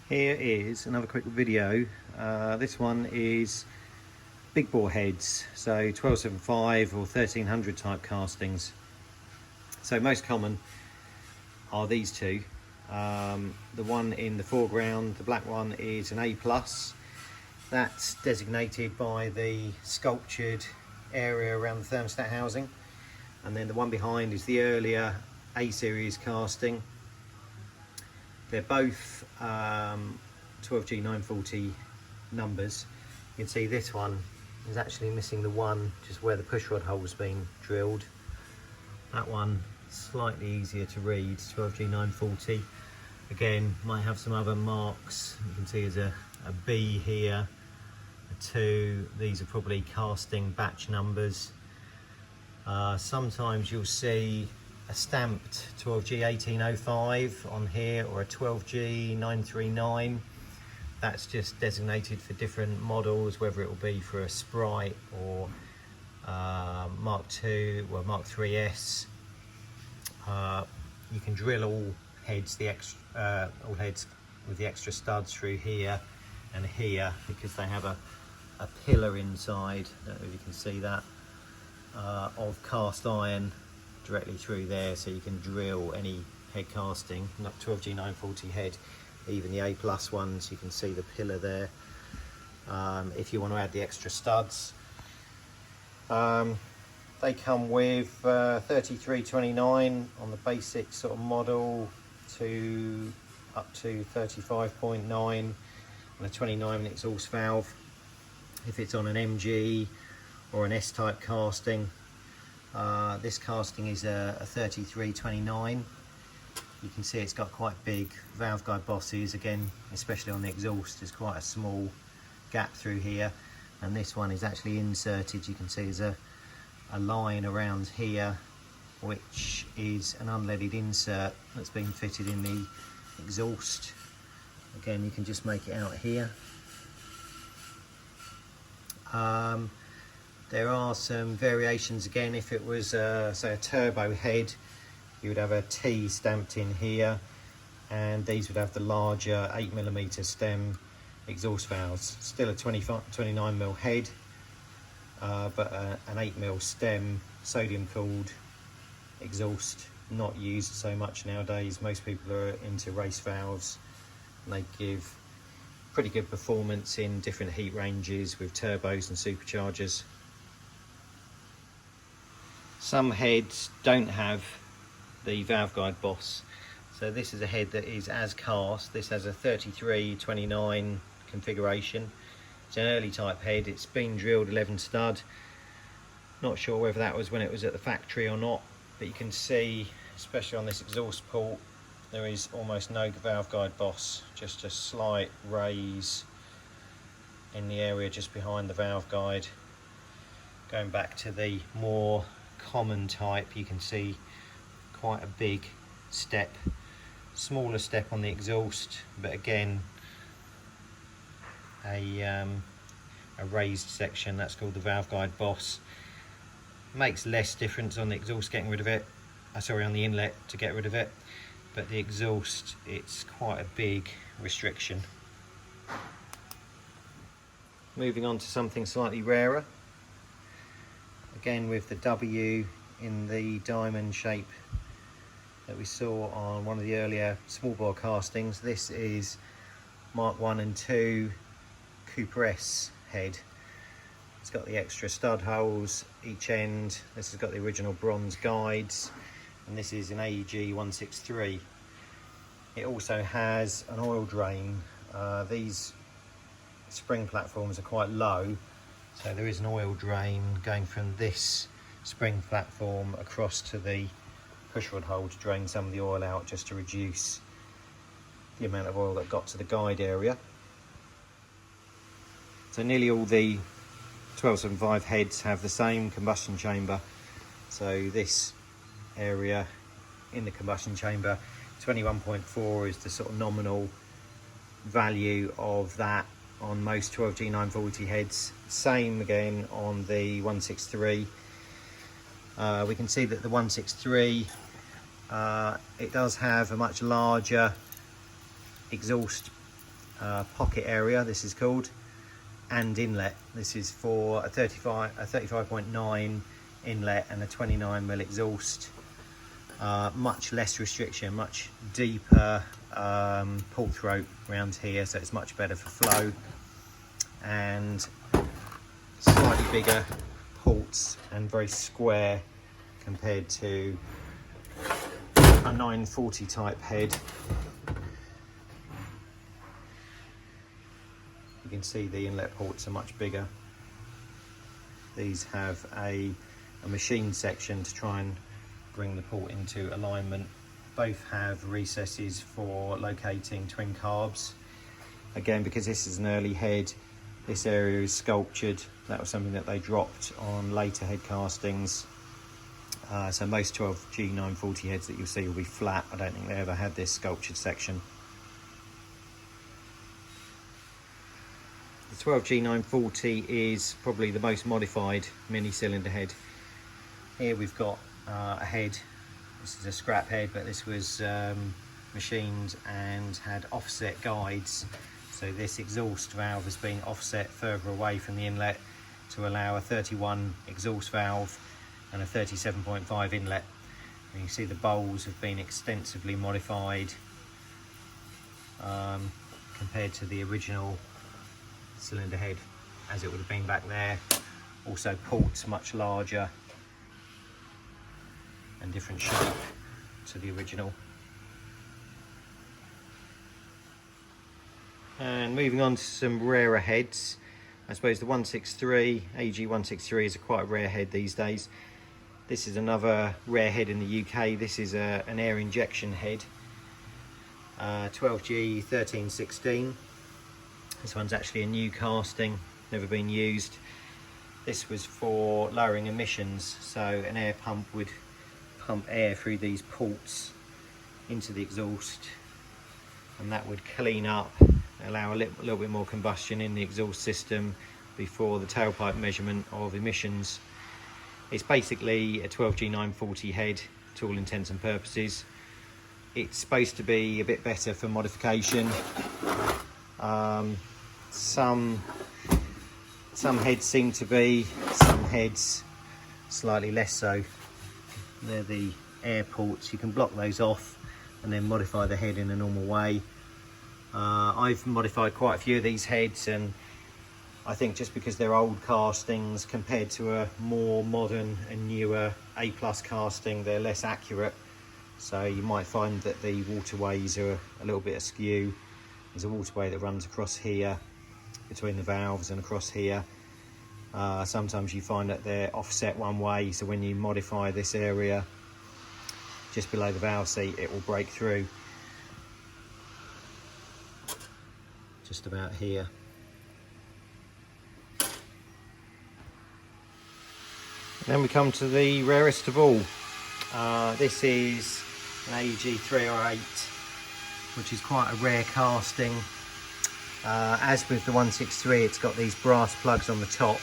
Here is another quick video. This one is big bore heads, so 1275 or 1300 type castings. So most common are these two. The one in the foreground, the black one, is an A+. That's designated by the sculptured area around the thermostat housing. And then the one behind is the earlier A series casting. They're both 12G 940 numbers. You can see this one is actually missing the one just where the pushrod hole's been drilled. That one slightly easier to read, 12G 940. Again, might have some other marks. You can see there's a B here, a 2. These are probably casting batch numbers. Sometimes you'll see a stamped 12G 1805 on here, or a 12G 939. That's just designated for different models, whether it will be for a Sprite or Mark II or Mark 3S. You can drill all heads with the extra studs through here and here, because they have a pillar inside. I don't know if you can see that, of cast iron directly through there, so you can drill any head casting, not 12G 940 head, even the A+ ones. You can see the pillar there. If you want to add the extra studs, they come with 3329 on the basic sort of model, to up to 35.9 and a 29 exhaust valve. If it's on an MG or an S-type casting, this casting is a 3329. You can see it's got quite big valve guide bosses. Again, especially on the exhaust, there's quite a small gap through here, and this one is actually inserted. You can see there's a line around here, which is an unleaded insert that's been fitted in the exhaust. Again, you can just make it out here. There are some variations. Again, if it was say a turbo head, you would have a T stamped in here, and these would have the larger 8mm stem exhaust valves. Still a 29mm head, but an 8mm stem sodium cooled exhaust, not used so much nowadays. Most people are into race valves, and they give pretty good performance in different heat ranges with turbos and superchargers. Some heads don't have the valve guide boss, so this is a head that is as cast. This has a 3329 configuration. It's an early type head. It's been drilled 11 stud. Not sure whether that was when it was at the factory or not, but you can see, especially on this exhaust port, there is almost no valve guide boss, just a slight raise in the area just behind the valve guide. Going back to the more common type, you can see quite a big step, smaller step on the exhaust, but again a raised section. That's called the valve guide boss. Makes less difference on the exhaust getting rid of it, on the inlet to get rid of it, but the exhaust, it's quite a big restriction. Moving on to something slightly rarer, again with the W in the diamond shape that we saw on one of the earlier small bore castings. This is Mark 1 and 2 Cooper S head. It's got the extra stud holes each end. This has got the original bronze guides, and this is an AEG 163. It also has an oil drain. These spring platforms are quite low, so there is an oil drain going from this spring platform across to the pushrod hole to drain some of the oil out, just to reduce the amount of oil that got to the guide area. So nearly all the 1275 heads have the same combustion chamber. So this area in the combustion chamber, 21.4 is the sort of nominal value of that on most 12G 940 heads. Same again on the 163. We can see that the 163, it does have a much larger exhaust pocket area, this is called, and inlet. This is for a 35.9 inlet and a 29mm exhaust. Much less restriction, much deeper pull throat around here, so it's much better for flow, and slightly bigger ports and very square compared to a 940 type head. You can see the inlet ports are much bigger. These have a machine section to try and bring the port into alignment. Both have recesses for locating twin carbs. Again, because this is an early head, this area is sculptured. That was something that they dropped on later head castings. So most 12G 940 heads that you'll see will be flat. I don't think they ever had this sculptured section. The 12G 940 is probably the most modified mini cylinder head. Here we've got a head. This is a scrap head, but this was machined and had offset guides. So this exhaust valve has been offset further away from the inlet to allow a 31 exhaust valve and a 37.5 inlet. And you see the bowls have been extensively modified compared to the original cylinder head as it would have been back there. Also ports much larger and different shape to the original. And moving on to some rarer heads, I suppose the 163, AG 163 is quite a rare head these days. This is another rare head in the UK. This is an air injection head, 12G 1316. This one's actually a new casting, never been used. This was for lowering emissions, so an air pump would pump air through these ports into the exhaust, and that would clean up, allow a little bit more combustion in the exhaust system before the tailpipe measurement of emissions. It's basically a 12G 940 head to all intents and purposes. It's supposed to be a bit better for modification. Some heads seem to be, some heads slightly less so. They're the air ports. You can block those off and then modify the head in a normal way. I've modified quite a few of these heads, and I think just because they're old castings compared to a more modern and newer A+ casting, they're less accurate. So you might find that the waterways are a little bit askew. There's a waterway that runs across here between the valves and across here. Sometimes you find that they're offset one way, so when you modify this area just below the valve seat, it will break through just about here. Then we come to the rarest of all. This is an AEG 308, which is quite a rare casting. As with the 163, it's got these brass plugs on the top.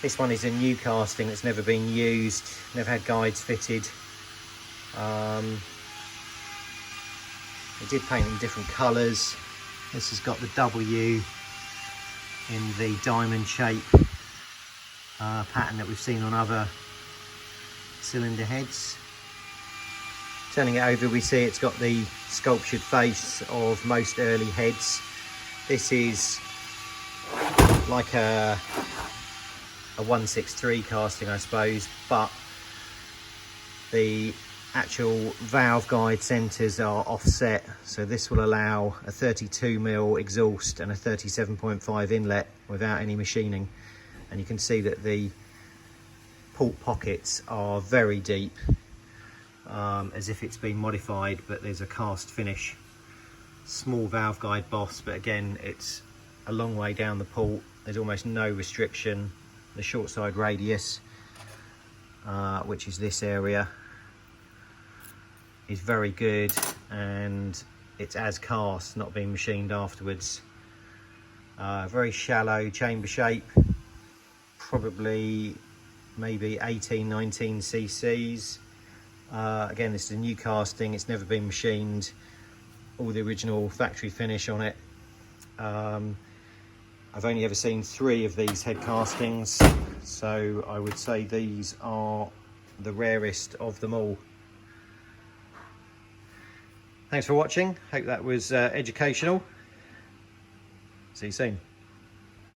This one is a new casting that's never been used, never had guides fitted. They did paint in different colours. This has got the W in the diamond shape pattern that we've seen on other cylinder heads. Turning it over, we see it's got the sculptured face of most early heads. This is like a 163 casting, I suppose, but the actual valve guide centres are offset, so this will allow a 32mm exhaust and a 37.5 inlet without any machining. And you can see that the port pockets are very deep, as if it's been modified, but there's a cast finish. Small valve guide boss, but again it's a long way down the port. There's almost no restriction. The short side radius, which is this area, is very good, and it's as cast, not being machined afterwards. Very shallow chamber shape, probably maybe 18-19 cc's. Again, this is a new casting, it's never been machined. All the original factory finish on it I've only ever seen 3 of these head castings, so I would say these are the rarest of them all. Thanks for watching. Hope that was educational. See you soon.